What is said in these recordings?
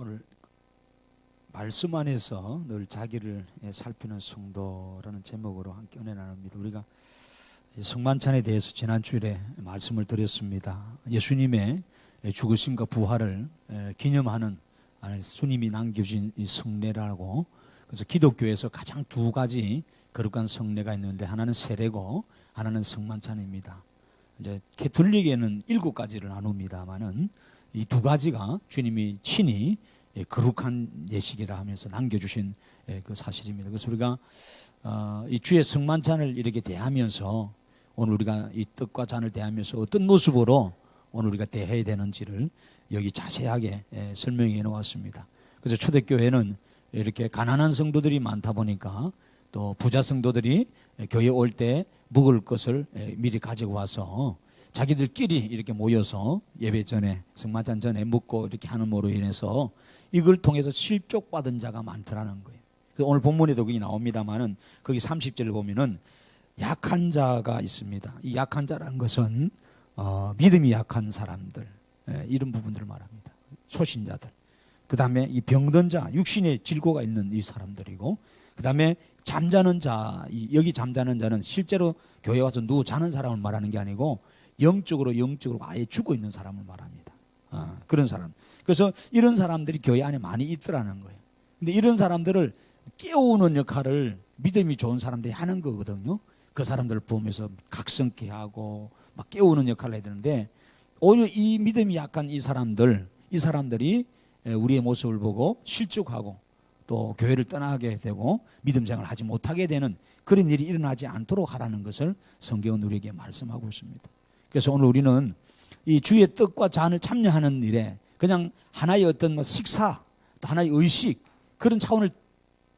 오늘 말씀 안에서 늘 자기를 살피는 성도라는 제목으로 함께 은혜 나눕니다. 우리가 성만찬에 대해서 지난 주일에 말씀을 드렸습니다. 예수님의 죽으심과 부활을 기념하는 주님이 남겨주신 이 성례라고, 그래서 기독교에서 가장 두 가지 거룩한 성례가 있는데 하나는 세례고 하나는 성만찬입니다. 이제 캐톨릭에는 7가지를 나눕니다만은 이 두 가지가 주님이 친히 거룩한 예식이라 하면서 남겨주신 그 사실입니다. 그래서 우리가 이 주의 성만찬을 이렇게 대하면서 오늘 우리가 이 떡과 잔을 대하면서 어떤 모습으로 오늘 우리가 대해야 되는지를 여기 자세하게 설명해 놓았습니다. 그래서 초대교회는 이렇게 가난한 성도들이 많다 보니까 또 부자 성도들이 교회 올 때 먹을 것을 미리 가지고 와서 자기들끼리 이렇게 모여서 예배 전에, 성만찬 전에 먹고 이렇게 하는 모로 인해서 이걸 통해서 실족받은 자가 많더라는 거예요. 오늘 본문에도 거기 나옵니다만은 거기 30절을 보면은 약한 자가 있습니다. 이 약한 자라는 것은 믿음이 약한 사람들, 이런 부분들을 말합니다. 초신자들. 그 다음에 이 병든 자, 육신의 질고가 있는 이 사람들이고, 그 다음에 잠자는 자, 여기 잠자는 자는 실제로 교회 와서 누워 자는 사람을 말하는 게 아니고 영적으로 아예 죽어 있는 사람을 말합니다. 그런 사람. 그래서 이런 사람들이 교회 안에 많이 있더라는 거예요. 근데 이런 사람들을 깨우는 역할을 믿음이 좋은 사람들이 하는 거거든요. 그 사람들을 보면서 각성케 하고 막 깨우는 역할을 해야 되는데, 오히려 이 믿음이 약한 이 사람들이 우리의 모습을 보고 실족하고 또 교회를 떠나게 되고 믿음 생활을 하지 못하게 되는 그런 일이 일어나지 않도록 하라는 것을 성경은 우리에게 말씀하고 있습니다. 그래서 오늘 우리는 이 주의 떡과 잔을 참여하는 일에 그냥 하나의 어떤 식사, 또 하나의 의식, 그런 차원을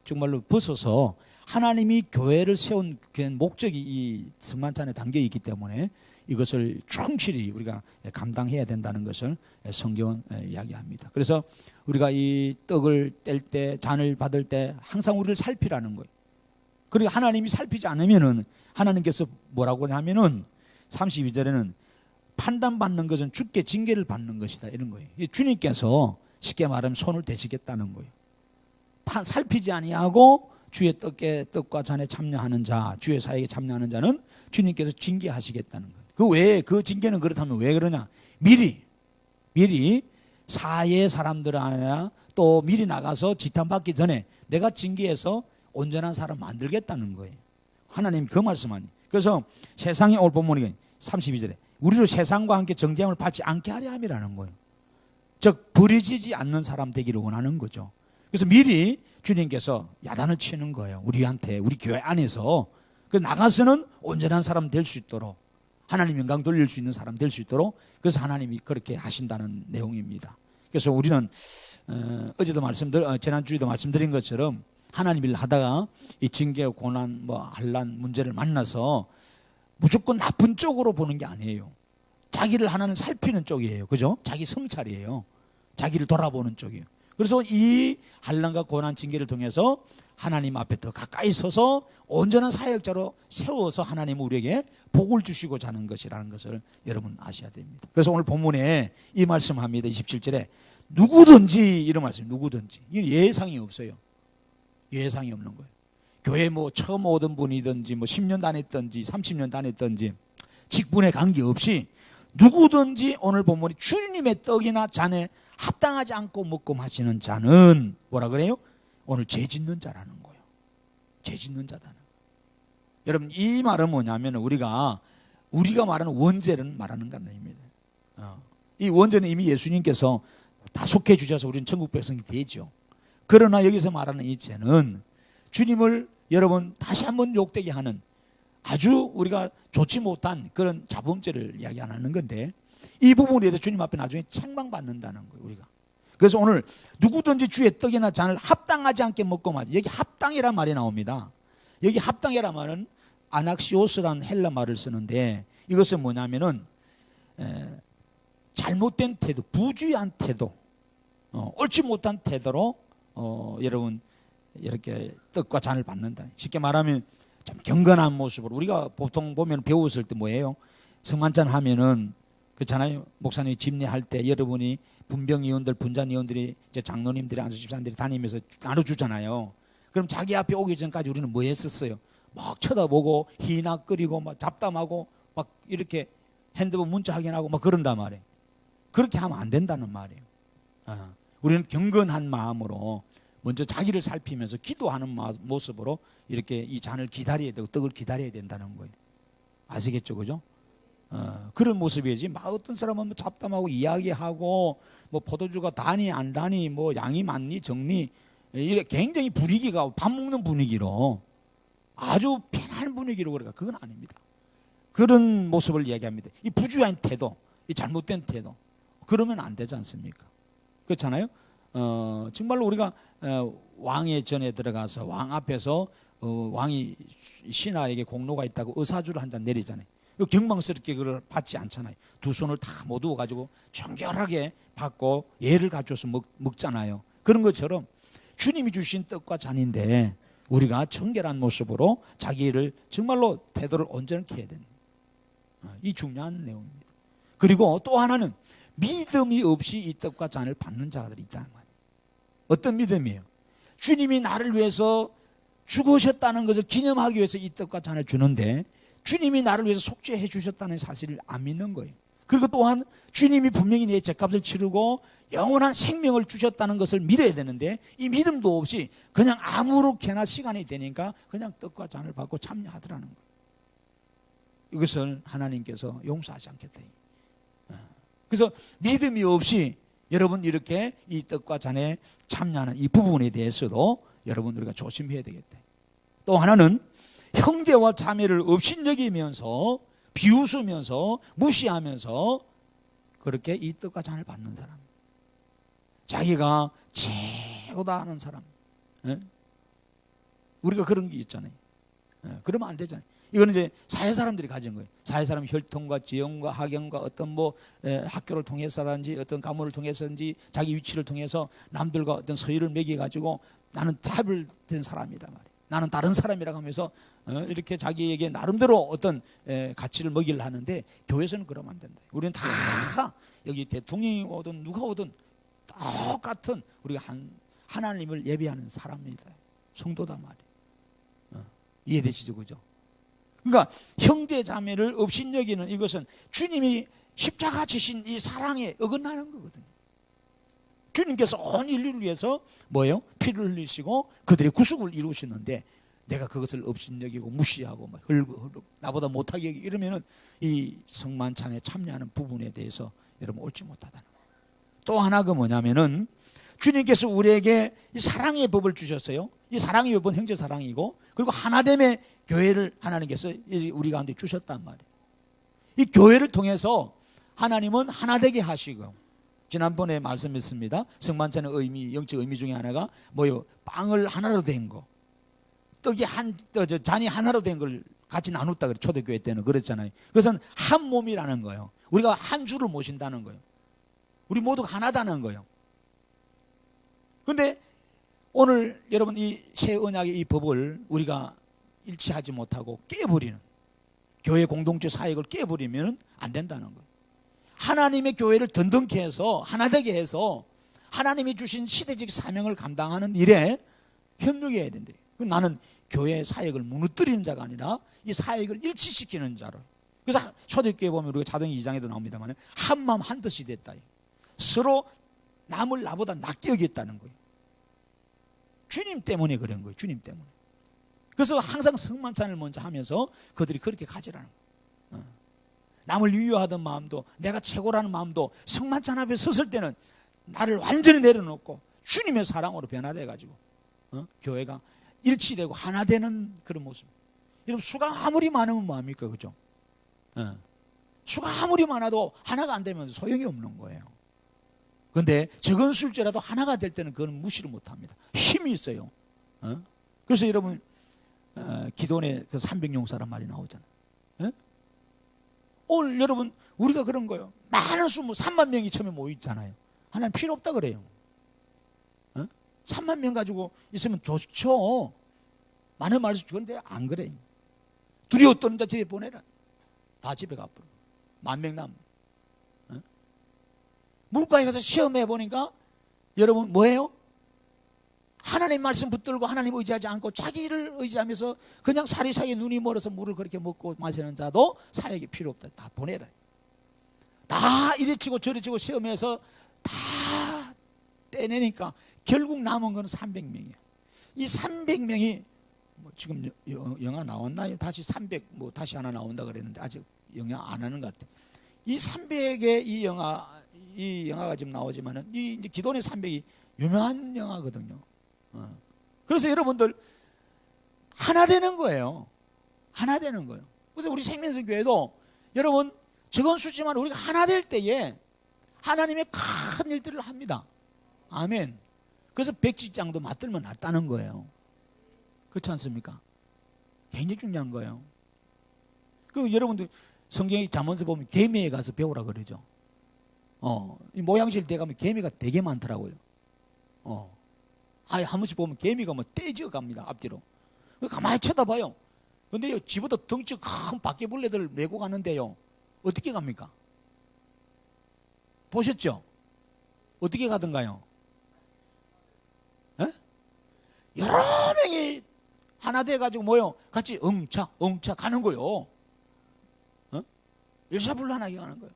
정말로 벗어서 하나님이 교회를 세운 목적이 이 성만찬에 담겨 있기 때문에 이것을 충실히 우리가 감당해야 된다는 것을 성경은 이야기합니다. 그래서 우리가 이 떡을 뗄 때, 잔을 받을 때 항상 우리를 살피라는 거예요. 그리고 하나님이 살피지 않으면은 하나님께서 뭐라고 하냐면은 32절에는 판단받는 것은 주께 징계를 받는 것이다, 이런 거예요. 주님께서 쉽게 말하면 손을 대시겠다는 거예요. 살피지 아니하고 주의 떡과 잔에 참여하는 자, 주의 사역에 참여하는 자는 주님께서 징계하시겠다는 거예요. 그 외에 그 징계는 그렇다면 왜 그러냐? 미리 사회 사람들 아니라 또 미리 나가서 지탄받기 전에 내가 징계해서 온전한 사람 만들겠다는 거예요. 하나님 그 말씀하니. 그래서 세상에 올 본문이 32절에 우리로 세상과 함께 정죄함을 받지 않게 하려 함이라는 거예요. 즉 버려지지 않는 사람 되기를 원하는 거죠. 그래서 미리 주님께서 야단을 치는 거예요. 우리한테, 우리 교회 안에서. 그 나가서는 온전한 사람 될 수 있도록, 하나님 영광 돌릴 수 있는 사람 될 수 있도록, 그래서 하나님이 그렇게 하신다는 내용입니다. 그래서 우리는 지난주에도 말씀드린 것처럼 하나님 일 하다가 이 징계, 고난, 한란 문제를 만나서 무조건 나쁜 쪽으로 보는 게 아니에요. 자기를 하나는 살피는 쪽이에요. 그죠? 자기 성찰이에요. 자기를 돌아보는 쪽이에요. 그래서 이 한란과 고난, 징계를 통해서 하나님 앞에 더 가까이 서서 온전한 사역자로 세워서 하나님은 우리에게 복을 주시고자 하는 것이라는 것을 여러분 아셔야 됩니다. 그래서 오늘 본문에 이 말씀합니다. 27절에 누구든지, 이런 말씀, 누구든지. 이건 예상이 없어요. 예상이 없는 거예요. 교회 처음 오던 분이든지 10년 다녔든지 30년 다녔든지 직분에 관계없이 누구든지 오늘 본문이 주님의 떡이나 잔에 합당하지 않고 먹고 마시는 자는 뭐라 그래요? 오늘 죄 짓는 자라는 거예요. 죄 짓는 자다는 거예요. 여러분 이 말은 뭐냐면 우리가 말하는 원죄를 말하는 거 아닙니다. 이 원죄는 이미 예수님께서 다 속해 주셔서 우리는 천국 백성이 되죠. 그러나 여기서 말하는 이 죄는 주님을 여러분 다시 한번 욕되게 하는 아주 우리가 좋지 못한 그런 자범죄를 이야기 안 하는 건데, 이 부분에 대해서 주님 앞에 나중에 책망받는다는 거예요, 우리가. 그래서 오늘 누구든지 주의 떡이나 잔을 합당하지 않게 먹고 마시. 여기 합당이란 말이 나옵니다. 여기 합당이란 말은 아낙시오스라는 헬라 말을 쓰는데, 이것은 뭐냐면은 잘못된 태도, 부주의한 태도, 옳지 못한 태도로 여러분 이렇게 떡과 잔을 받는다. 쉽게 말하면 좀 경건한 모습으로, 우리가 보통 보면 배웠을 때 뭐예요? 성만찬 하면은 그렇잖아요. 목사님이 집례할 때 여러분이 분병위원들, 분잔위원들이 이제 장로님들이 안수집사님들이 다니면서 나눠주잖아요. 그럼 자기 앞에 오기 전까지 우리는 뭐 했었어요? 막 쳐다보고 희낙거리고 막 잡담하고 막 이렇게 핸드폰 문자 확인하고 막 그런단 말이에요. 그렇게 하면 안 된다는 말이에요. 우리는 경건한 마음으로 먼저 자기를 살피면서 기도하는 모습으로 이렇게 이 잔을 기다려야 되고 떡을 기다려야 된다는 거예요. 아시겠죠, 그죠? 그런 모습이지. 막 어떤 사람은 뭐 잡담하고 이야기하고 뭐 포도주가 다니 안 다니 뭐 양이 많니 적니 이래 굉장히 분위기가 밥 먹는 분위기로 아주 편한 분위기로 그러니까 그건 아닙니다. 그런 모습을 얘기합니다. 이 부주의한 태도, 이 잘못된 태도, 그러면 안 되지 않습니까? 그렇잖아요. 정말로 우리가 왕의 전에 들어가서 왕 앞에서 왕이 신하에게 공로가 있다고 의사주를 한 잔 내리잖아요. 경망스럽게 그걸 받지 않잖아요. 두 손을 다 모두 가지고 정결하게 받고 예를 갖춰서 먹잖아요. 그런 것처럼 주님이 주신 떡과 잔인데 우리가 정결한 모습으로 자기를 정말로 태도를 온전케 해야 됩니다. 이 중요한 내용입니다. 그리고 또 하나는 믿음이 없이 이 떡과 잔을 받는 자들이 있다는 말이에요. 어떤 믿음이에요? 주님이 나를 위해서 죽으셨다는 것을 기념하기 위해서 이 떡과 잔을 주는데 주님이 나를 위해서 속죄해 주셨다는 사실을 안 믿는 거예요. 그리고 또한 주님이 분명히 내 죄값을 치르고 영원한 생명을 주셨다는 것을 믿어야 되는데 이 믿음도 없이 그냥 아무렇게나 시간이 되니까 그냥 떡과 잔을 받고 참여하더라는 거예요. 이것을 하나님께서 용서하지 않겠다. 그래서 믿음이 없이 여러분 이렇게 이 떡과 잔에 참여하는 이 부분에 대해서도 여러분 우리가 조심해야 되겠다. 또 하나는 형제와 자매를 업신여기면서 비웃으면서 무시하면서 그렇게 이 떡과 잔을 받는 사람, 자기가 최고다 하는 사람, 우리가 그런 게 있잖아요. 그러면 안 되잖아요. 이거는 이제 사회 사람들이 가진 거예요. 사회 사람 혈통과 지형과 학연과 어떤 뭐 학교를 통해서든지 어떤 가문을 통해서든지 자기 위치를 통해서 남들과 어떤 서열을 매겨 가지고 나는 차별된 사람이다 말이에요. 나는 다른 사람이라고 하면서 이렇게 자기에게 나름대로 어떤 가치를 먹이려 하는데 교회에서는 그러면 안 된다. 우리는 다 여기 대통령이 오든 누가 오든 똑같은 우리가 하나님을 예배하는 사람입니다. 성도다 말이에요. 이해되시죠, 그죠? 그러니까 형제 자매를 업신여기는 이것은 주님이 십자가 지신 이 사랑에 어긋나는 거거든요. 주님께서 온 인류를 위해서 뭐예요? 피를 흘리시고 그들의 구속을 이루시는데 내가 그것을 업신여기고 무시하고 막 나보다 못하게 여기고 이러면은 이 성만찬에 참여하는 부분에 대해서 여러분 옳지 못하다는 거예요. 또 하나가 뭐냐면은 주님께서 우리에게 이 사랑의 법을 주셨어요. 이 사랑의 법은 형제 사랑이고 그리고 하나됨의 교회를 하나님께서 우리 가운데 주셨단 말이에요. 이 교회를 통해서 하나님은 하나 되게 하시고 지난번에 말씀했습니다. 성만찬의 의미, 영적 의미 중에 하나가 뭐요? 빵을 하나로 된 거, 떡이 잔이 하나로 된 걸 같이 나눴다 그래. 초대교회 때는 그랬잖아요. 그것은 한 몸이라는 거예요. 우리가 한 주를 모신다는 거예요. 우리 모두가 하나다는 거예요. 그런데 오늘 여러분 이 새 언약의 이 법을 우리가 일치하지 못하고 깨버리는 교회 공동체 사역을 깨버리면 안 된다는 거예요. 하나님의 교회를 든든케 해서 하나 되게 해서 하나님이 주신 시대적 사명을 감당하는 일에 협력해야 된대요. 나는 교회 사역을 무너뜨리는 자가 아니라 이 사역을 일치시키는 자로. 그래서 초대교회 보면 우리가 자동 2장에도 나옵니다만 한 마음 한 뜻이 됐다. 서로 남을 나보다 낮게 여겼다는 거예요. 주님 때문에 그런 거예요. 주님 때문에. 그래서 항상 성만찬을 먼저 하면서 그들이 그렇게 가지라는 거예요. 남을 유효하던 마음도 내가 최고라는 마음도 성만찬 앞에 섰을 때는 나를 완전히 내려놓고 주님의 사랑으로 변화돼 가지고 교회가 일치되고 하나 되는 그런 모습. 여러분 수가 아무리 많으면 뭐합니까, 그죠? 수가 아무리 많아도 하나가 안 되면 소용이 없는 거예요. 그런데 적은 술제라도 하나가 될 때는 그건 무시를 못합니다. 힘이 있어요. 그래서 여러분 기도원에 그 300용사란 말이 나오잖아요. 오늘 여러분 우리가 그런 거예요. 많은 수 3만 명이 처음에 모이잖아요. 하나님 필요 없다 그래요. 3만 명 가지고 있으면 좋죠. 많은 말씀 그런데 안 그래. 두려워 떠는 자 집에 보내라. 다 집에 가버려. 10,000명 남. 물가에 가서 시험해 보니까 여러분 뭐예요? 하나님 말씀 붙들고 하나님 의지하지 않고 자기를 의지하면서 그냥 사리사이에 눈이 멀어서 물을 그렇게 먹고 마시는 자도 사역이 필요 없다. 다 보내라. 다 이래치고 저래치고 시험해서 다 떼내니까 결국 남은 건 300명이에요. 이 300명이 뭐 지금 영화 나왔나요? 다시 300 뭐 다시 하나 나온다 그랬는데 아직 영화 안 하는 것 같아요. 이 300의 이 영화가 지금 나오지만은 이 이제 기도원의 300이 유명한 영화거든요. 그래서 여러분들 하나 되는 거예요. 하나 되는 거예요. 그래서 우리 생명선교회도 여러분 적은 수지만 우리가 하나 될 때에 하나님의 큰 일들을 합니다. 아멘. 그래서 백지장도 맞들면 낫다는 거예요. 그렇지 않습니까? 굉장히 중요한 거예요. 그럼 여러분들 성경에 잠언서 보면 개미에 가서 배우라 그러죠. 이 모양실 때 가면 개미가 되게 많더라고요. 한 번씩 보면 개미가 뭐 떼지어 갑니다. 앞뒤로. 가만히 쳐다봐요. 근데요, 집보다 덩치 큰 바퀴벌레들 메고 가는데요. 어떻게 갑니까? 보셨죠? 어떻게 가던가요? 에? 여러 명이 하나 돼가지고 뭐요? 같이 엉차 가는 거요. 일사불란하게 가는 거예요.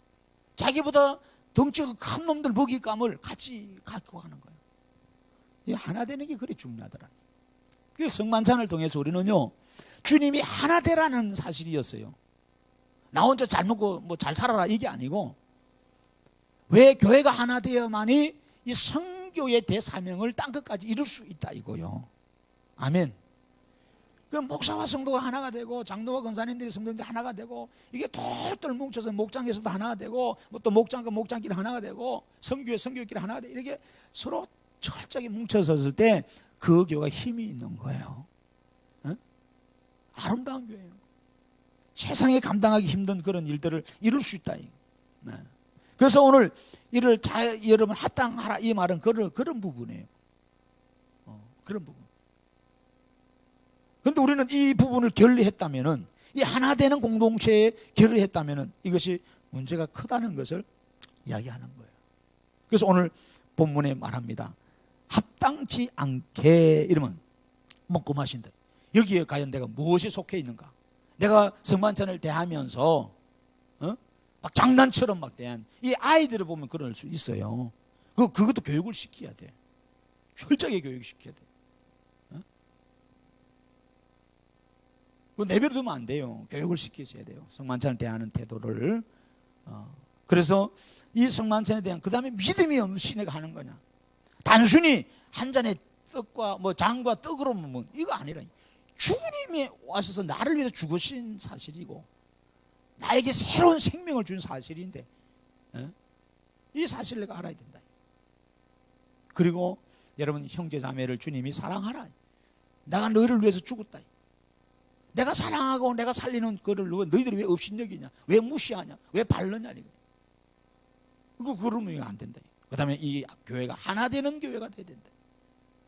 자기보다 덩치가 큰 놈들 먹잇감을 같이 갖고 가는 거예요. 이 하나 되는 게 그리 중요하더라. 그 성만찬을 통해서 우리는요, 주님이 하나 되라는 사실이었어요. 나 혼자 잘 먹고 뭐 잘 살아라 이게 아니고, 왜 교회가 하나 되어야만이 이 성교의 대사명을 땅끝까지 이룰 수 있다 이거요. 아멘. 그럼 목사와 성도가 하나가 되고, 장로와 권사님들이 성도님들이 하나가 되고, 이게 똘똘 뭉쳐서 목장에서도 하나가 되고, 또 목장과 목장끼리 하나가 되고, 성교와 성교끼리 하나가 되고, 이렇게 서로 철저하게 뭉쳐섰을 때 그 교회가 힘이 있는 거예요. 아름다운 교회예요. 세상에 감당하기 힘든 그런 일들을 이룰 수 있다. 네. 그래서 오늘 이를 여러분 합당하라 이 말은 그런 부분이에요. 그런 부분. 그런데 우리는 이 부분을 결리했다면은, 이 하나 되는 공동체에 결리했다면은 이것이 문제가 크다는 것을 이야기하는 거예요. 그래서 오늘 본문에 말합니다. 합당치 않게 이러면 먹고 마신다. 여기에 과연 내가 무엇이 속해 있는가? 내가 성만찬을 대하면서 막 장난처럼 막 대한 이 아이들을 보면 그럴 수 있어요. 그것도 교육을 시켜야 돼. 철저하게 교육시켜야 돼. 그거 내버려 두면 안 돼요. 교육을 시키셔야 돼요. 성만찬을 대하는 태도를. 그래서 이 성만찬에 대한 그 다음에 믿음이 없이 내가 하는 거냐? 단순히 한 잔의 떡과 뭐 장과 떡으로 뭐 이거 아니라 주님이 와셔서 나를 위해서 죽으신 사실이고 나에게 새로운 생명을 준 사실인데 이 사실을 내가 알아야 된다. 그리고 여러분 형제 자매를 주님이 사랑하라. 내가 너희를 위해서 죽었다. 내가 사랑하고 내가 살리는 그를 너희들이 왜 업신여기냐? 왜 무시하냐? 왜 바르냐? 그러면 안 된다. 그 다음에 이 교회가 하나 되는 교회가 돼야 된다.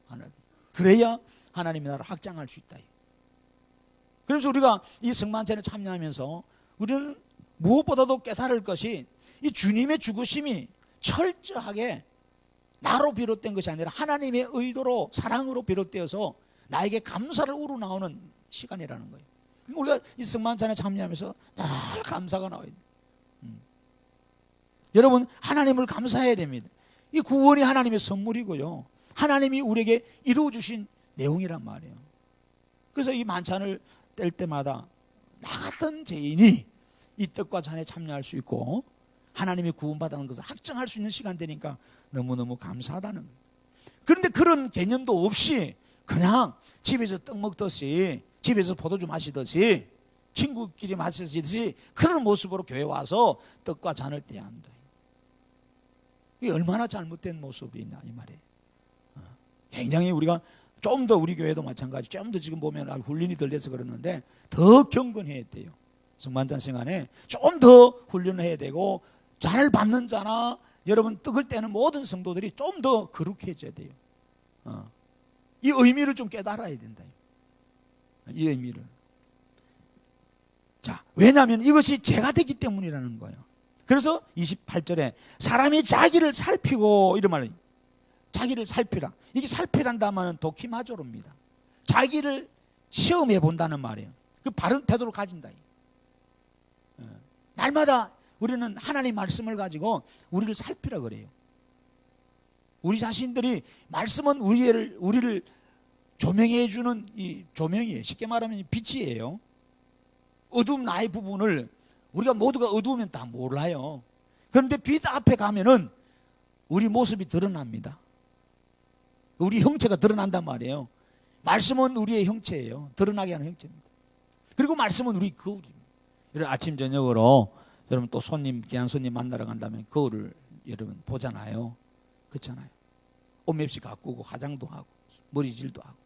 하나. 그래야 하나님의 나라를 확장할 수 있다. 그래서 우리가 이 성만찬에 참여하면서 우리는 무엇보다도 깨달을 것이 이 주님의 죽으심이 철저하게 나로 비롯된 것이 아니라 하나님의 의도로 사랑으로 비롯되어서 나에게 감사를 우러나오는 시간이라는 거예요. 우리가 이 성만찬에 참여하면서 늘 감사가 나와야 돼요. 여러분 하나님을 감사해야 됩니다. 이 구원이 하나님의 선물이고요. 하나님이 우리에게 이루어주신 내용이란 말이에요. 그래서 이 만찬을 뗄 때마다 나 같은 죄인이 이 떡과 잔에 참여할 수 있고 하나님이 구원받은 것을 확정할 수 있는 시간 되니까 너무너무 감사하다는 거예요. 그런데 그런 개념도 없이 그냥 집에서 떡 먹듯이 집에서 포도주 마시듯이 친구끼리 마시듯이 그런 모습으로 교회 와서 떡과 잔을 떼야 한다. 이게 얼마나 잘못된 모습이냐 이 말이에요. 굉장히 우리가 좀 더 우리 교회도 마찬가지 좀 더 지금 보면 훈련이 덜 돼서 그러는데 더 경건해야 돼요. 성만찬 시간에 좀 더 훈련을 해야 되고 잔을 받는 자나 여러분 떡을 떼는 모든 성도들이 좀 더 거룩해져야 돼요. 이 의미를 좀 깨달아야 된다. 이 의미를. 자, 왜냐하면 이것이 죄가 되기 때문이라는 거예요. 그래서 28절에 사람이 자기를 살피고 이런 말을, 자기를 살피라. 이게 살피란다 말은 도키마조로입니다. 자기를 시험해 본다는 말이에요. 그 바른 태도를 가진다. 날마다 우리는 하나님 말씀을 가지고 우리를 살피라 그래요. 우리 자신들이 말씀은 우리를 조명해 주는 이 조명이에요. 쉽게 말하면 빛이에요. 어두운 나의 부분을 우리가 모두가 어두우면 다 몰라요. 그런데 빛 앞에 가면은 우리 모습이 드러납니다. 우리 형체가 드러난단 말이에요. 말씀은 우리의 형체예요. 드러나게 하는 형체입니다. 그리고 말씀은 우리 거울입니다. 여러분 아침 저녁으로 여러분 또 귀한 손님 만나러 간다면 거울을 여러분 보잖아요. 그렇잖아요. 옷맵시 가꾸고 화장도 하고 머리질도 하고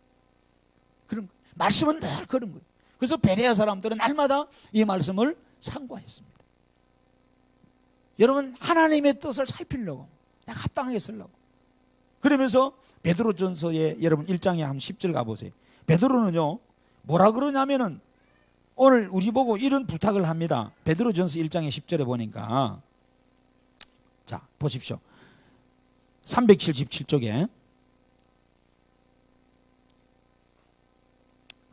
그런 거. 말씀은 늘 그런 거예요. 그래서 베레아 사람들은 날마다 이 말씀을 상고했습니다. 여러분 하나님의 뜻을 살피려고 내가 합당하게 쓰려고 그러면서 베드로전서에 여러분 1장에 한 10절 가보세요. 베드로는요 뭐라 그러냐면은 오늘 우리 보고 이런 부탁을 합니다. 베드로전서 1장의 10절에 보니까 자 보십시오. 377쪽에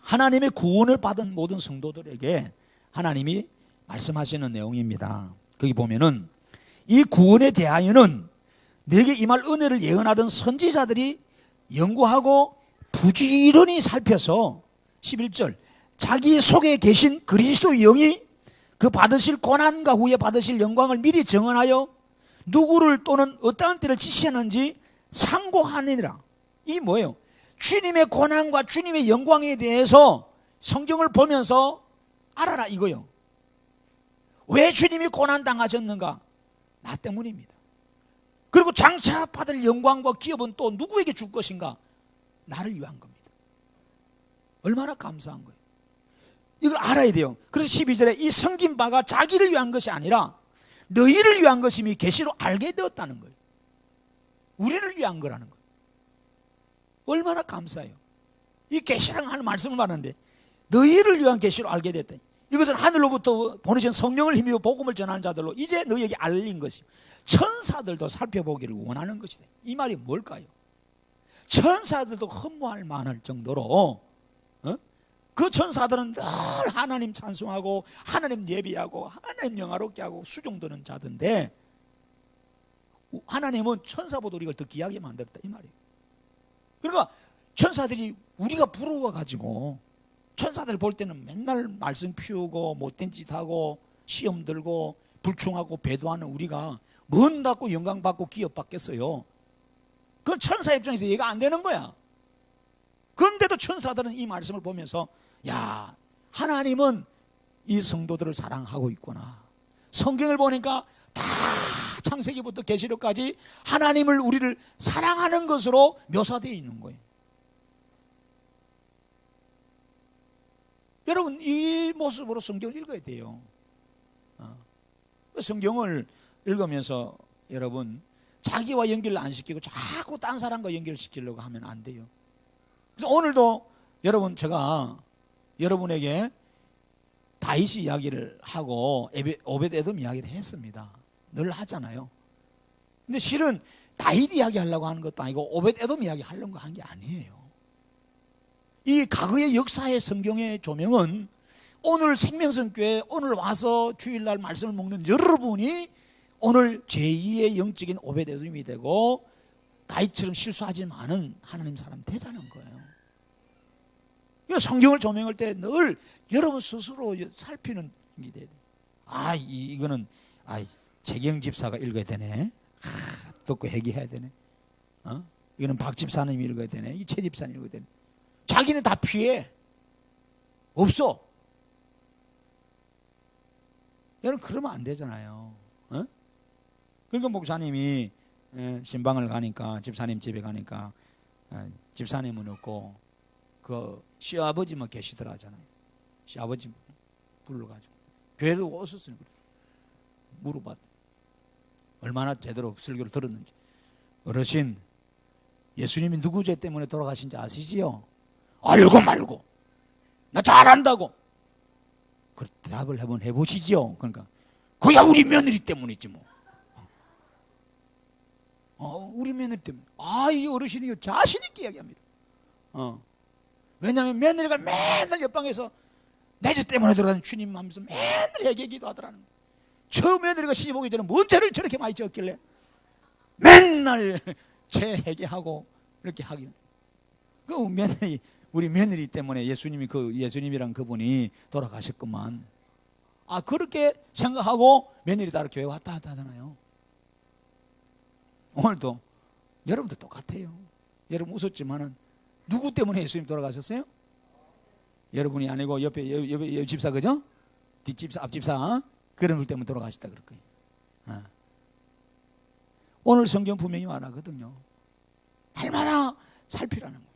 하나님의 구원을 받은 모든 성도들에게 하나님이 말씀하시는 내용입니다. 거기 보면은 이 구원에 대하여는 내게 임할 은혜를 예언하던 선지자들이 연구하고 부지런히 살펴서 11절 자기 속에 계신 그리스도의 영이 그 받으실 고난과 후에 받으실 영광을 미리 정언하여 누구를 또는 어떠한 때를 지시하는지 상고하느니라. 이 뭐예요? 주님의 고난과 주님의 영광에 대해서 성경을 보면서 알아라 이거요. 왜 주님이 고난당하셨는가? 나 때문입니다. 그리고 장차 받을 영광과 기업은 또 누구에게 줄 것인가? 나를 위한 겁니다. 얼마나 감사한 거예요. 이걸 알아야 돼요. 그래서 12절에 이 섬긴 바가 자기를 위한 것이 아니라 너희를 위한 것임이 계시로 알게 되었다는 거예요. 우리를 위한 거라는 거예요. 얼마나 감사해요. 이 계시라는 하는 말씀을 말하는데 너희를 위한 계시로 알게 됐다. 이것은 하늘로부터 보내신 성령을 힘입어 복음을 전하는 자들로 이제 너희에게 알린 것이요 천사들도 살펴보기를 원하는 것이다. 이 말이 뭘까요? 천사들도 허무할 만할 정도로 그 천사들은 늘 하나님 찬송하고 하나님 예배하고 하나님 영화롭게 하고 수종드는 자던데 하나님은 천사보다 이걸 더 귀하게 만들었다 이 말이에요. 그러니까 천사들이 우리가 부러워가지고 천사들 볼 때는 맨날 말씀 피우고 못된 짓 하고 시험 들고 불충하고 배도하는 우리가 뭔 받고 영광 받고 기업 받겠어요. 그건 천사 입장에서 이해가 안 되는 거야. 그런데도 천사들은 이 말씀을 보면서 야 하나님은 이 성도들을 사랑하고 있구나. 성경을 보니까 다 창세기부터 계시록까지 하나님을 우리를 사랑하는 것으로 묘사되어 있는 거예요. 여러분 이 모습으로 성경을 읽어야 돼요. 성경을 읽으면서 여러분 자기와 연결을 안 시키고 자꾸 딴 사람과 연결시키려고 하면 안 돼요. 그래서 오늘도 여러분 제가 여러분에게 다윗 이야기를 하고 오벳에돔 이야기를 했습니다. 늘 하잖아요. 근데 실은 다윗 이야기 하려고 하는 것도 아니고 오벳에돔 이야기 하려고 한 게 아니에요. 이 과거의 역사의 성경의 조명은 오늘 생명성교회 오늘 와서 주일날 말씀을 먹는 여러분이 오늘 제2의 영적인 오벳에돔이 되고 다윗처럼 실수하지 않은 하나님 사람 되자는 거예요. 성경을 조명할 때 늘 여러분 스스로 살피는 게 돼야 돼요. 이거는 재경 집사가 읽어야 되네. 듣고 회개해야 되네. 이거는 박 집사님이 읽어야 되네. 이 최 집사님 읽어야 되네. 자기는 다 피해. 없어. 여러분 그러면 안 되잖아요. 그러니까 목사님이 신방을 가니까 집사님 집에 가니까 집사님은 없고 그 시아버지만 계시더라 하잖아요. 시아버지 불러가지고 교회도 오셨으니까 물어봤대. 얼마나 제대로 설교를 들었는지. 어르신 예수님이 누구 죄 때문에 돌아가신지 아시지요? 알고 말고 나 잘 안다고. 그 대답을 한번 해보시지요. 그러니까 그야 우리 며느리 때문이지 뭐. 우리 며느리 때문에. 이 어르신이 자신 있게 이야기합니다. 왜냐하면 며느리가 맨날 옆방에서 내 집 때문에 들어가는 주님 하면서 맨날 얘기하기도 하더라는 거예요. 저 며느리가 시집 오기 전에 뭔 죄를 저렇게 많이 지었길래 맨날 죄 회개하고 이렇게 하길. 우리 며느리 때문에 예수님이랑 그분이 돌아가셨구만. 그렇게 생각하고 며느리 따라 교회 왔다 갔다 하잖아요. 오늘도 여러분도 똑같아요. 여러분 웃었지만은 누구 때문에 예수님 돌아가셨어요? 여러분이 아니고 옆 집사, 그죠? 뒷집사, 앞집사, 그런 분 때문에 돌아가셨다 그럴 거예요. 오늘 성경 분명히 말하거든요. 날마다 살피라는 거예요.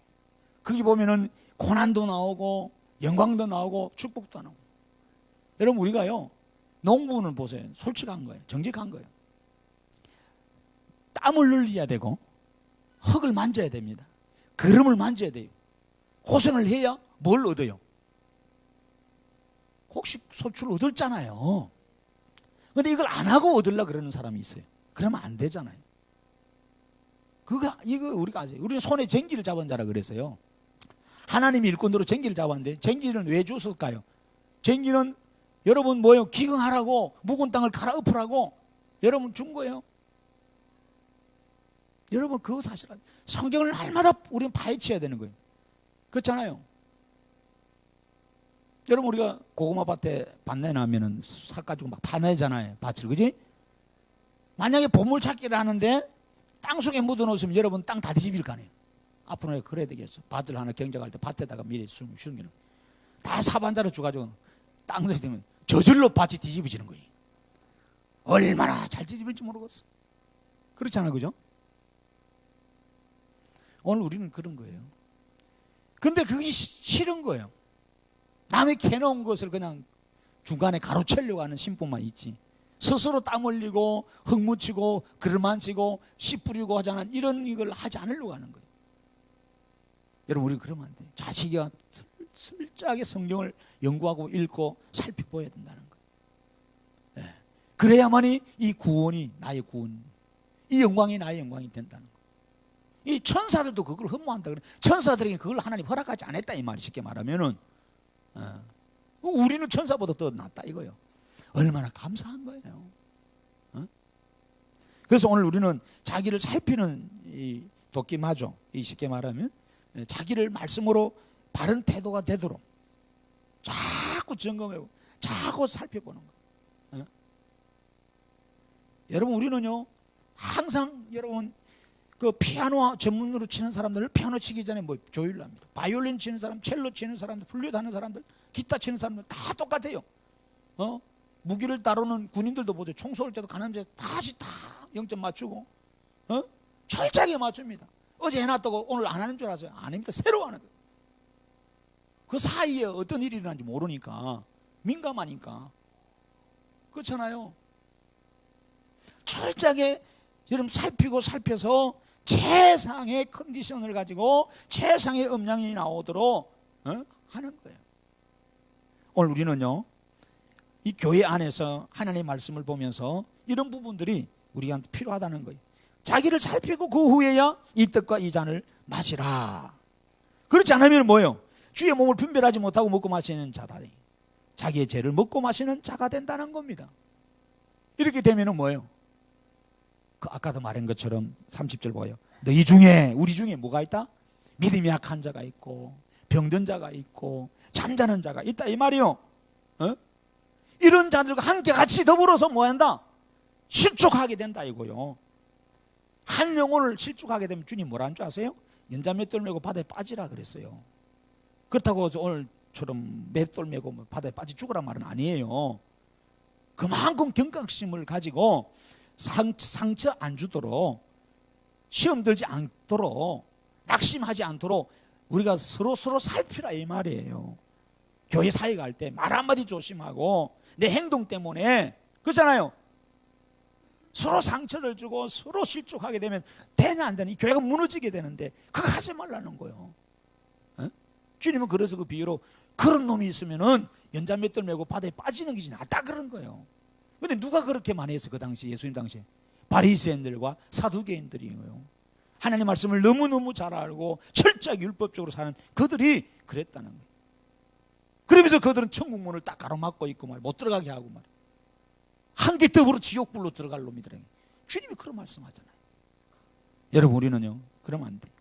거기 보면은 고난도 나오고 영광도 나오고 축복도 나오고. 여러분 우리가요, 농부는 보세요. 솔직한 거예요. 정직한 거예요. 땀을 흘려야 되고 흙을 만져야 됩니다. 그름을 만져야 돼요. 고생을 해야 뭘 얻어요? 혹시 소출 얻었잖아요. 근데 이걸 안 하고 얻으려고 그러는 사람이 있어요. 그러면 안 되잖아요. 이거 우리가 아세요. 우리는 손에 쟁기를 잡은 자라 그랬어요. 하나님이 일꾼으로 쟁기를 잡았는데 쟁기는 왜 줬을까요? 쟁기는 여러분 뭐예요? 기경하라고, 묵은 땅을 갈아엎으라고 여러분 준 거예요. 여러분 그거 사실 성경을 날마다 우리는 파헤쳐야 되는 거예요. 그렇잖아요. 여러분 우리가 고구마 밭에 밭 내놔면은 사가지고 막 파내잖아요. 밭을, 그지? 만약에 보물찾기를 하는데 땅속에 묻어놓으면 여러분 땅 다 뒤집일 거 아니에요. 앞으로 그래야 되겠어. 밭을 하나 경작할 때 밭에다가 미리 숨기는 다 사반자로 주가지고 땅속에 되면 저절로 밭이 뒤집어지는 거예요. 얼마나 잘 뒤집을지 모르겠어. 그렇잖아요, 그죠? 오늘 우리는 그런 거예요. 근데 그게 싫은 거예요. 남이 캐놓은 것을 그냥 중간에 가로채려고 하는 신분만 있지, 스스로 땀 흘리고 흙 묻히고 그릇 만지고 씨 뿌리고 하잖아. 이런 걸 하지 않으려고 하는 거예요. 여러분 우리는 그러면 안 돼요. 자식이가 철저하게 성경을 연구하고 읽고 살펴보아야 된다는 거예요. 그래야만이 이 구원이 나의 구원, 이 영광이 나의 영광이 된다는 거예요. 이 천사들도 그걸 흠모한다 그래. 천사들에게 그걸 하나님 허락하지 않았다 이 말이. 쉽게 말하면은 우리는 천사보다 더 낫다 이거예요. 얼마나 감사한 거예요. 그래서 오늘 우리는 자기를 살피는 이 도끼마죠. 이 쉽게 말하면 자기를 말씀으로 바른 태도가 되도록 자꾸 점검하고 자꾸 살펴보는 거예요. 여러분 우리는요 항상 여러분 그 피아노 전문으로 치는 사람들, 피아노 치기 전에 뭐 조율을 합니다. 바이올린 치는 사람, 첼로 치는 사람들, 플룻 하는 사람들, 기타 치는 사람들 다 똑같아요. 무기를 다루는 군인들도 보죠. 총 쏠 때도 가늠죄 다시 다 0점 맞추고 철저하게 맞춥니다. 어제 해놨다고 오늘 안 하는 줄 아세요? 아닙니다. 새로 하는 거예요. 그 사이에 어떤 일이 일어나는지 모르니까, 민감하니까. 그렇잖아요. 철저하게 여러분 살피고 살펴서 최상의 컨디션을 가지고 최상의 음량이 나오도록 하는 거예요. 오늘 우리는요 이 교회 안에서 하나님의 말씀을 보면서 이런 부분들이 우리한테 필요하다는 거예요. 자기를 살피고 그 후에야 이 떡과 이 잔을 마시라. 그렇지 않으면 뭐예요? 주의 몸을 분별하지 못하고 먹고 마시는 자다. 자기의 죄를 먹고 마시는 자가 된다는 겁니다. 이렇게 되면은 뭐예요? 아까도 말한 것처럼 30절 보여요. 너희 중에, 우리 중에 뭐가 있다? 믿음이 약한 자가 있고 병든 자가 있고 잠자는 자가 있다 이 말이요. 이런 자들과 함께 같이 더불어서 뭐 한다? 실족하게 된다 이거요. 한 영혼을 실족하게 되면 주님 뭐라는 줄 아세요? 연자 맷돌 메고 바다에 빠지라 그랬어요. 그렇다고 오늘처럼 맷돌 메고 바다에 빠지 죽으란 말은 아니에요. 그만큼 경각심을 가지고 상처 안 주도록, 시험 들지 않도록, 낙심하지 않도록 우리가 서로 살피라 이 말이에요. 교회 사회 갈 때 말 한마디 조심하고 내 행동 때문에, 그렇잖아요. 서로 상처를 주고 서로 실족하게 되면 되냐 안 되냐, 이 교회가 무너지게 되는데 그거 하지 말라는 거예요. 주님은 그래서 그 비유로 그런 놈이 있으면은 연자 맷돌 메고 바다에 빠지는 것이 낫다 그런 거예요. 근데 누가 그렇게 많이 했어요? 그 당시 예수님 당시에 바리새인들과 사두개인들이에요. 하나님 말씀을 너무너무 잘 알고 철저하게 율법적으로 사는 그들이 그랬다는 거예요. 그러면서 그들은 천국 문을 딱 가로막고 있고 말이에요. 못 들어가게 하고 말이에요. 한 개 더불어 지옥불로 들어갈 놈이더래요. 주님이 그런 말씀하잖아요. 여러분, 우리는요 그러면 안 돼요.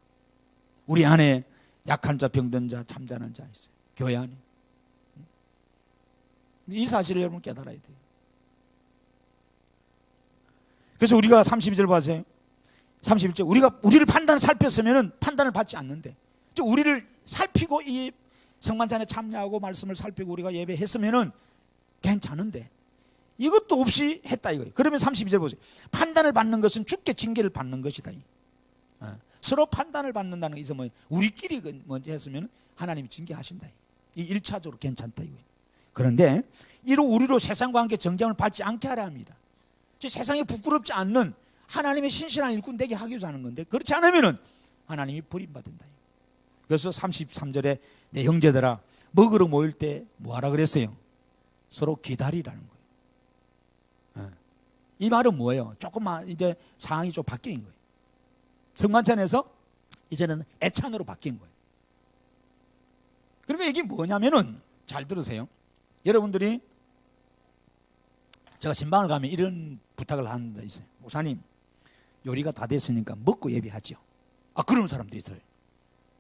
우리 안에 약한 자, 병든 자, 잠자는 자 있어요. 교회 안에. 이 사실을 여러분 깨달아야 돼요. 그래서 우리가 32절 봐세요. 31절, 우리를 판단을 살폈으면 판단을 받지 않는데, 우리를 살피고 이 성만찬에 참여하고 말씀을 살피고 우리가 예배했으면 괜찮은데 이것도 없이 했다 이거예요. 그러면 32절 보세요. 판단을 받는 것은 주께 징계를 받는 것이다. 서로 판단을 받는다는 게 있어 뭐 우리끼리 먼저 했으면 하나님이 징계하신다. 이 1차적으로 괜찮다 이거예요. 그런데 이로 우리로 세상과 함께 정죄함을 받지 않게 하려 합니다. 세상에 부끄럽지 않는 하나님의 신실한 일꾼 되게 하기 위해서 하는 건데, 그렇지 않으면 하나님이 버림받는다. 그래서 33절에 내 형제들아 먹으러 모일 때 뭐하라 그랬어요? 서로 기다리라는 거예요. 이 말은 뭐예요? 조금만 이제 상황이 좀 바뀐 거예요. 성만찬에서 이제는 애찬으로 바뀐 거예요. 그러니까 이게 뭐냐면은, 잘 들으세요. 여러분들이 제가 신방을 가면 이런 부탁을 하는 데 있어요. 목사님, 요리가 다 됐으니까 먹고 예배하죠. 그러는 사람들이 있어요.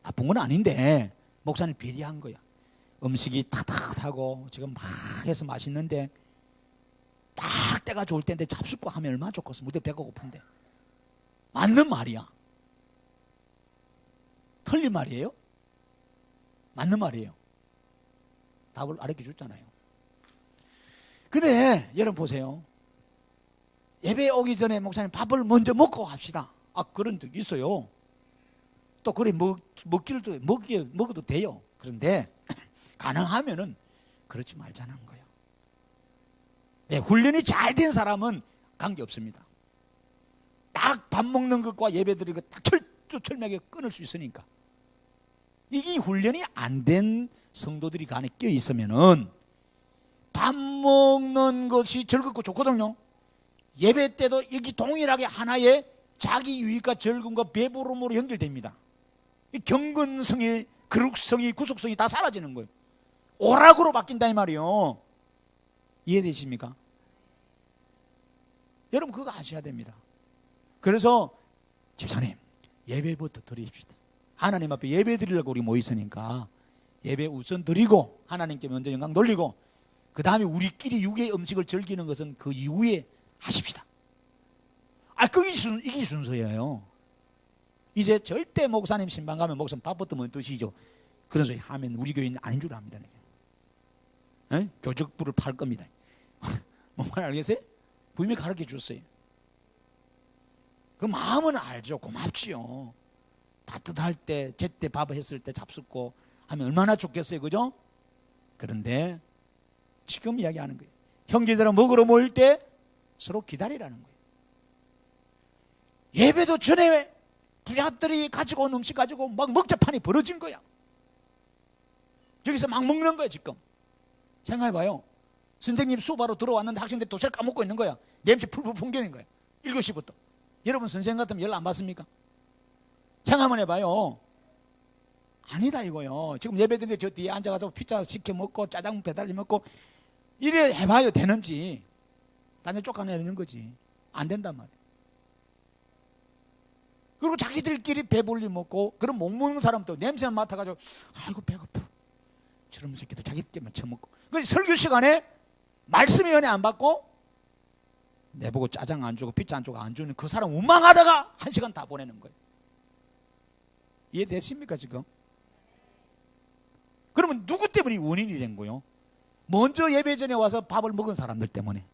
나쁜 건 아닌데 목사님 배려한 거야. 음식이 탁탁하고 지금 막 해서 맛있는데 딱 때가 좋을 때인데 잡숫고 하면 얼마나 좋겠어. 무대 배가 고픈데. 맞는 말이야. 틀린 말이에요? 맞는 말이에요. 답을 알려 줬잖아요. 근데 여러분 보세요. 예배 오기 전에 목사님 밥을 먼저 먹고 합시다. 그런 적 있어요. 또 그래 먹어도 돼요. 그런데 가능하면은 그렇지 말자는 거예요. 훈련이 잘 된 사람은 관계 없습니다. 딱 밥 먹는 것과 예배 드리는 것 딱 철두철미하게 끊을 수 있으니까. 이 훈련이 안 된 성도들이 그 안에 껴 있으면은 밥 먹는 것이 즐겁고 좋거든요. 예배 때도 여기 동일하게 하나의 자기 유익과 즐거움과 배부름으로 연결됩니다. 이 경건성이, 거룩성이, 구속성이 다 사라지는 거예요. 오락으로 바뀐다 이 말이에요. 이해되십니까? 여러분 그거 아셔야 됩니다. 그래서 집사님 예배부터 드립시다. 하나님 앞에 예배 드리려고 우리 모였으니까 예배 우선 드리고 하나님께 먼저 영광 돌리고 그 다음에 우리끼리 육의 음식을 즐기는 것은 그 이후에 하십시다. 이게 순서예요. 이제 절대 목사님 신방 가면 목사님 밥부터 먼저 드시죠. 그런 소리 하면 우리 교인은 아닌 줄 압니다. 교적부를 팔 겁니다. 뭔 말 알겠어요? 분명히 가르쳐 줬어요. 그 마음은 알죠. 고맙지요. 따뜻할 때, 제때 밥 했을 때 잡숫고 하면 얼마나 좋겠어요. 그죠? 그런데 지금 이야기하는 거예요. 형제들은 먹으러 모일 때 서로 기다리라는 거예요. 예배도 전에 부자들이 가지고 온 음식 가지고 막 먹자판이 벌어진 거야. 저기서 막 먹는 거야 지금. 생각해봐요. 선생님 수업하러 들어왔는데 학생들 도시락 까먹고 있는 거야. 냄새 풀풀 풍기는 거야. 1교시부터. 여러분 선생님 같으면 열 안 받습니까? 생각 한번 해봐요. 아니다 이거요. 지금 예배드는데 저 뒤에 앉아가서 피자 시켜 먹고 짜장 배달해 먹고 이래 해봐요. 되는지. 단연 쫓아내는 거지. 안 된단 말이야. 그리고 자기들끼리 배불리 먹고 그럼 못 먹는 사람도 냄새만 맡아가지고 아이고 배고파. 저런 새끼들 자기들끼리만 처먹고. 그 설교 시간에 말씀의 은혜 안 받고 내보고 짜장 안 주고 피자 안 주고 안 주는 그 사람 원망하다가 1시간 다 보내는 거예요. 이해되십니까 지금? 그러면 누구 때문에 원인이 된 거예요? 먼저 예배 전에 와서 밥을 먹은 사람들 때문에.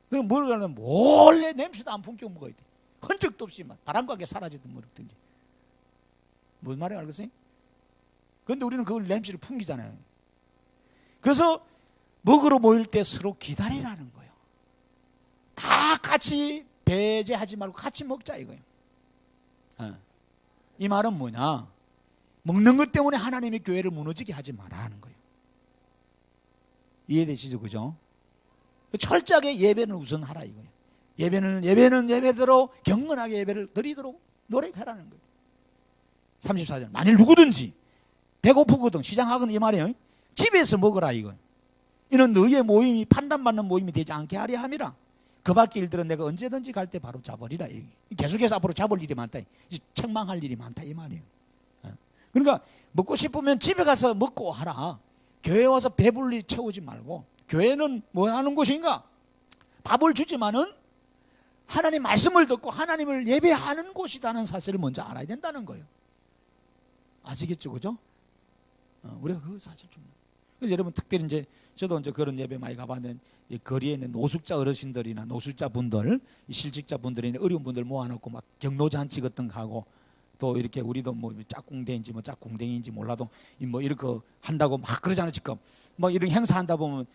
그럼 뭘 하려면 몰래 냄새도 안 풍기고 먹어야 돼. 흔적도 없이 막 바람과 함께 사라지든 뭐든지. 뭔 말인지 알겠어요? 그런데 우리는 그걸 냄새를 풍기잖아요. 그래서 먹으러 모일 때 서로 기다리라는 거예요. 다 같이 배제하지 말고 같이 먹자 이거예요. 이 말은 뭐냐? 먹는 것 때문에 하나님의 교회를 무너지게 하지 마라 하는 거예요. 이해되시죠? 그죠? 철저하게 예배는 우선하라 이거예요. 예배는 예배대로 경건하게 예배를 드리도록 노력하라는 거예요. 34절. 만일 누구든지 배고프거든 시장하거든 이 말이에요. 집에서 먹으라 이거예요. 이는 너희의 모임이 판단받는 모임이 되지 않게 하려 함이라. 그 밖의 일들은 내가 언제든지 갈 때 바로 잡으리라. 계속해서 앞으로 잡을 일이 많다. 책망할 일이 많다 이 말이에요. 그러니까 먹고 싶으면 집에 가서 먹고 하라. 교회 와서 배불리 채우지 말고. 교회는 뭐 하는 곳인가? 밥을 주지만은 하나님 말씀을 듣고 하나님을 예배하는 곳이라는 사실을 먼저 알아야 된다는 거예요. 아시겠죠, 그죠? 우리가 그 사실 좀. 그래서 여러분 특별히 이제 저도 이제 그런 예배 많이 가봤는데 거리에 있는 노숙자 어르신들이나 노숙자 분들, 실직자 분들이나 어려운 분들 모아놓고 막 경로잔치 같은 거 하고 또 이렇게 우리도 뭐 짝꿍대인지 뭐 짝꿍댕이인지 몰라도 뭐 이렇게 한다고 막 그러잖아요 지금. 뭐 이런 행사 한다 보면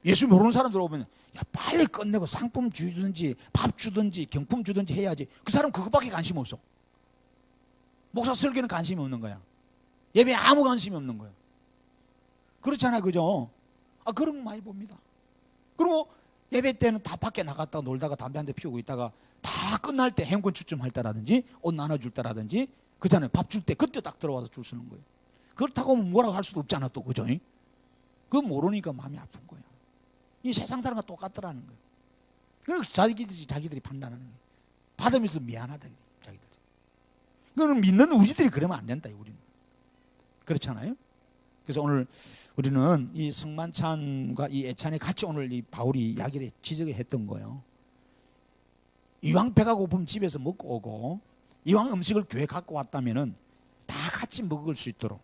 예수 모르는 사람들 오면 야 빨리 끝내고 상품 주든지 밥 주든지 경품 주든지 해야지. 그 사람 그것밖에 관심 없어. 목사 설교는 관심이 없는 거야. 예배에 아무 관심이 없는 거야. 그렇잖아요, 그죠? 그런 거 많이 봅니다. 그리고 예배 때는 다 밖에 나갔다가 놀다가 담배 한 대 피우고 있다가 다 끝날 때 행군 추첨할 때라든지 옷 나눠줄 때라든지 그잖아요. 밥 줄 때 그때 딱 들어와서 줄 서는 거예요. 그렇다고 뭐라고 할 수도 없잖아 또, 그죠? 그거 모르니까 마음이 아픈 거예요. 이 세상 사람과 똑같더라는 거예요. 그래서 자기들이 판단하는 거예요. 받으면서 미안하다 자기들. 그거는 믿는 우리들이 그러면 안 된다 우리는. 그렇잖아요. 그래서 오늘 우리는 이 성만찬과 이 애찬에 같이 오늘 이 바울이 이야기를 지적을 했던 거예요. 이왕 배가 고프면 집에서 먹고 오고 이왕 음식을 교회 갖고 왔다면은 다 같이 먹을 수 있도록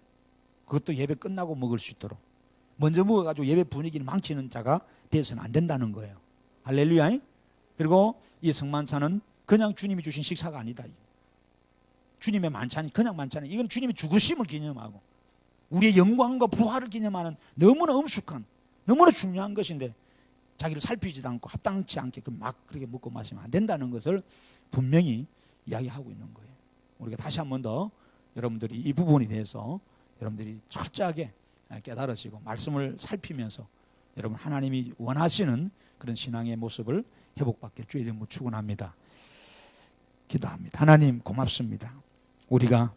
그것도 예배 끝나고 먹을 수 있도록 먼저 먹어가지고 예배 분위기를 망치는 자가 돼서는 안 된다는 거예요. 할렐루야. 그리고 이 성만찬은 그냥 주님이 주신 식사가 아니다. 주님의 만찬이 그냥 만찬이 이건 주님의 죽으심을 기념하고 우리의 영광과 부활을 기념하는 너무나 엄숙한 너무나 중요한 것인데 자기를 살피지도 않고 합당치 않게 막 그렇게 먹고 마시면 안 된다는 것을 분명히 이야기하고 있는 거예요. 우리가 다시 한 번 더 여러분들이 이 부분에 대해서 여러분들이 철저하게 깨달으시고 말씀을 살피면서 여러분 하나님이 원하시는 그런 신앙의 모습을 회복받길 주의 이름으로 축원합니다. 기도합니다. 하나님 고맙습니다. 우리가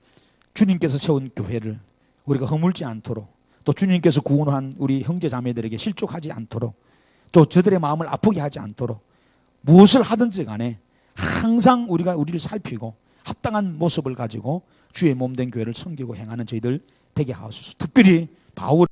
주님께서 세운 교회를 우리가 허물지 않도록 또 주님께서 구원한 우리 형제 자매들에게 실족하지 않도록 또 저들의 마음을 아프게 하지 않도록 무엇을 하든지 간에 항상 우리가 우리를 살피고 합당한 모습을 가지고 주의 몸된 교회를 섬기고 행하는 저희들 되게 하옵소서. 특별히 바울